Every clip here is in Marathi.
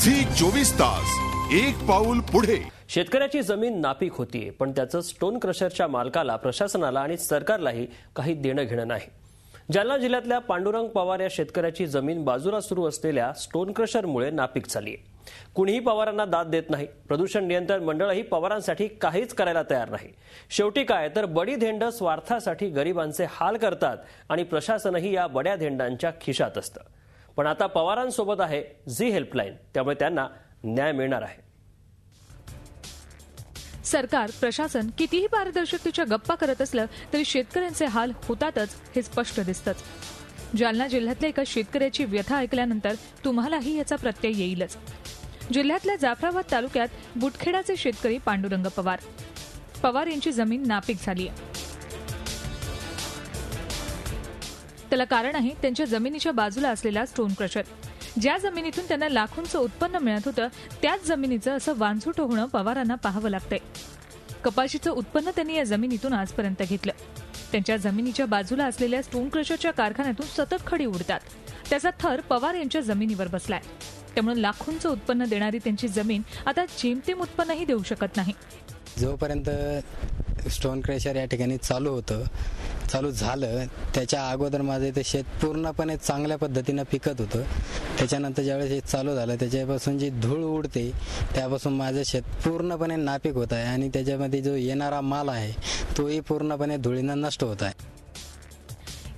झी 24 तास एक पाऊल पुढे। शेतकऱ्याची जमीन नापीक होतीये, पण त्याचं स्टोन क्रशरच्या मालकाला, प्रशासनाला आणि सरकारलाही काही देणं घेणं नाही। जालना जिल्ह्यातल्या पांडुरंग पवार या शेतकऱ्याची जमीन बाजूला सुरू असलेल्या स्टोन क्रशरमुळे नापीक झालीये। कुणीही पवारांना दाद देत नाही। प्रदूषण नियंत्रण मंडळही पवारांसाठी काहीच करायला तयार नाही। शेवटी काय तर बडी धेंड स्वार्थासाठी गरिबांचे हाल करतात आणि प्रशासनही या बड्या धेंडांच्या खिशात असतं। पण आता पवारांसोबत आहे झी हेल्पलाईन, त्यामुळे त्यांना न्याय मिळणार आहे। सरकार प्रशासन कितीही पारदर्शकतेच्या गप्पा करत असलं तरी शेतकऱ्यांचे हाल होतातच हे स्पष्ट दिसतंच। जालना जिल्ह्यातल्या एका शेतकऱ्याची व्यथा ऐकल्यानंतर तुम्हालाही याचा प्रत्यय येईलच। जिल्ह्यातल्या जाफराबाद तालुक्यात बुटखेडाचे शेतकरी पांडुरंग पवार यांची जमीन नापीक झाली आहे। त्याला कारण आहे त्यांच्या जमिनीच्या बाजूला असलेला स्टोन क्रशर। ज्या जमिनीतून त्यांना लाखोंचं उत्पन्न मिळत होतं त्याच जमिनीचं असं वांझूट होणं पवारांना पाहावं लागतंय। कपाशीचं उत्पन्न त्यांनी या जमिनीतून आजपर्यंत घेतलं। त्यांच्या जमिनीच्या बाजूला असलेल्या स्टोन क्रशरच्या कारखान्यातून सतत खडी उडतात। त्याचा थर पवार यांच्या जमिनीवर बसलाय। त्यामुळे लाखोंचं उत्पन्न देणारी त्यांची जमीन आता जेमतेम उत्पन्नही देऊ शकत नाही। जोपर्यंत स्टोन क्रशर या ठिकाणी चालू झालं त्याच्या अगोदर माझे ते शेत पूर्णपणे चांगल्या पद्धतीने पिकत होतं। त्याच्यानंतर ज्यावेळेस हे चालू झालं त्याच्यापासून जी धूळ उडते त्यापासून माझं शेत पूर्णपणे नापीक होत आहे आणि त्याच्यामध्ये जो येणारा माल आहे तोही पूर्णपणे धुळीनं नष्ट होत आहे।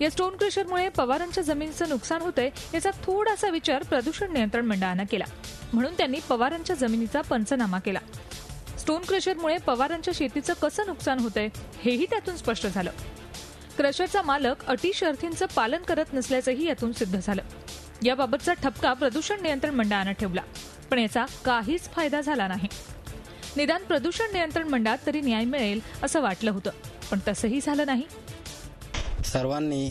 या स्टोन क्रशरमुळे पवारांच्या जमिनीचं नुकसान होतंय याचा थोडासा विचार प्रदूषण नियंत्रण मंडळानं केला, म्हणून त्यांनी पवारांच्या जमिनीचा पंचनामा केला। स्टोन क्रशरमुळे पवारांच्या शेतीचं कसं नुकसान होतंय हेही त्यातून स्पष्ट झालं। क्रशरचा मालक अटी शर्थींचं पालन करत नसल्याचंही यातून सिद्ध झालं। याबाबतचा ठपका प्रदूषण नियंत्रण मंडळानं ठेवला, पण याचा काहीच फायदा झाला नाही। निदान प्रदूषण नियंत्रण मंडळात तरी न्याय मिळेल असं वाटलं होतं, पण तसंही झालं नाही। सर्वांनी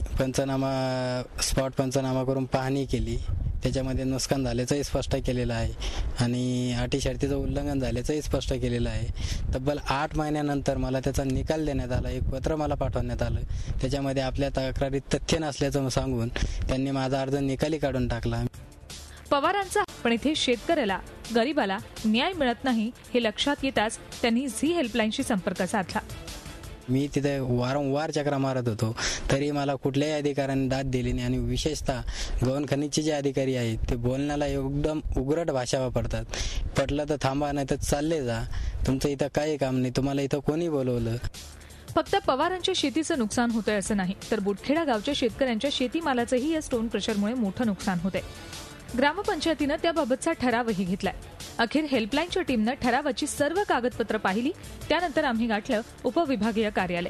स्पॉट पंचनामा करून पाहणी केली। त्याच्यामध्ये नुकसान झाल्याचंही स्पष्ट केलेलं आहे आणि अटी शर्तीचं उल्लंघन झाल्याचंही स्पष्ट केलेलं आहे। तब्बल 8 महिन्यानंतर मला त्याचा निकाल देण्यात आला, एक पत्र मला पाठवण्यात आलं। त्याच्यामध्ये आपल्या तक्रारीत तथ्य नसल्याचं सांगून त्यांनी माझा अर्ज निकाली काढून टाकला। पवारांचा पण इथे शेतकऱ्याला, गरीबाला न्याय मिळत नाही हे लक्षात येताच त्यांनी झी हेल्पलाईनशी संपर्क साधला। मी तिथे वारंवार चक्रा मारत होतो तरी मला कुठल्याही अधिकाऱ्यांनी दाद दिली नाही आणि विशेषतः गौण खनिजचे जे अधिकारी आहेत ते बोलण्याला एकदम उग्रट भाषा वापरतात। पटलं तर थांबा, नाही तर चालले जा, तुमचं इथं काही काम नाही, तुम्हाला इथं कोणी बोलवलं। फक्त पवारांच्या शेतीचं नुकसान होतंय असं नाही तर बुटखेडा गावच्या शेतकऱ्यांच्या शेतीमालाचंही या स्टोन क्रशरमुळे मोठं नुकसान होतंय। ग्रामपंचायतीनं त्याबाबतचा ठरावही घेतलाय। अखेर हेल्पलाईनच्या टीमनं ठरावाची सर्व कागदपत्र पाहिली, त्यानंतर आम्ही गाठलं उपविभागीय कार्यालय।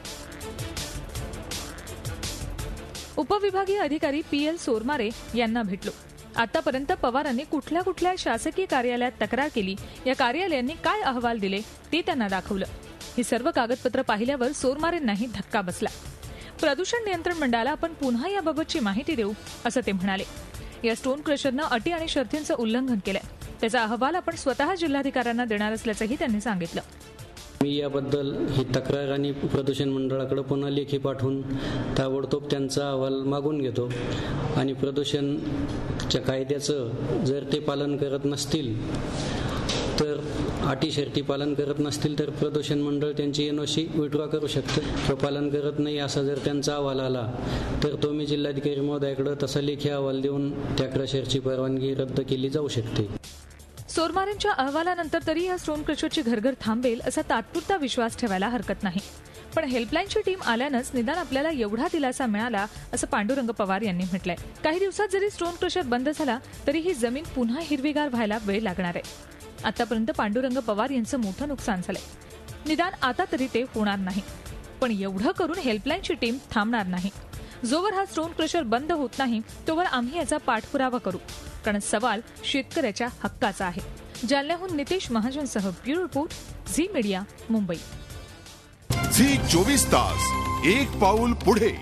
उपविभागीय अधिकारी PL सोरमारे यांना भेटलो। आतापर्यंत पवारांनी कुठल्या शासकीय कार्यालयात तक्रार केली, या कार्यालयांनी काय अहवाल दिले ते त्यांना दाखवलं। ही सर्व कागदपत्र पाहिल्यावर सोरमारेंनाही धक्का बसला। प्रदूषण नियंत्रण मंडळाला आपण पुन्हा याबाबतची माहिती देऊ असं ते म्हणाले। या स्टोन क्रशरनं अटी आणि शर्थींचं उल्लंघन केलंय, त्याचा अहवाल आपण स्वतः जिल्हाधिकाऱ्यांना देणार असल्याचंही त्यांनी सांगितलं। मी याबद्दल ही तक्रार आणि प्रदूषण मंडळाकडे पुन्हा लेखी पाठवून ताबडतोब त्यांचा अहवाल मागून घेतो आणि प्रदूषणच्या कायद्याचं जर ते पालन करत नसतील तर अटी शर्ती पालन करत नसतील तर प्रदूषण मंडळ त्यांची NOC विड्रॉ करू शकतं। तो पालन करत नाही असा जर त्यांचा अहवाल आला तर तो मी जिल्हाधिकारी महोदयाकडे तसा लेखी अहवाल देऊन त्या क्रशरची परवानगी रद्द केली जाऊ शकते। सोरमारेंच्या अहवालानंतर तरी या स्टोन क्रशरची घरघर थांबेल असा तात्पुरता विश्वास ठेवायला हरकत नाही, पण हेल्पलाईनची टीम आल्यानंच निदान आपल्याला एवढा दिलासा मिळाला असं पांडुरंग पवार यांनी म्हटलंय। काही दिवसात जरी स्टोन क्रशर बंद झाला तरी ही जमीन पुन्हा हिरवीगार व्हायला वेळ लागणार आहे। आतापर्यंत पांडुरंग पवार यांचं मोठं नुकसान झालंय, निदान आता तरी ते होणार नाही। पण एवढं करून हेल्पलाईनची टीम थांबणार नाही। जोवर हा स्टोन क्रशर बंद होत नाही तोवर आम्ही याचा पाठपुरावा करू, कारण सवाल शेतकऱ्याच्या हक्काचा आहे। जालन्याहून नितेश महाजनसह bureau report, Zee media, Mumbai. Zee 24 तास एक पाऊल पुढे।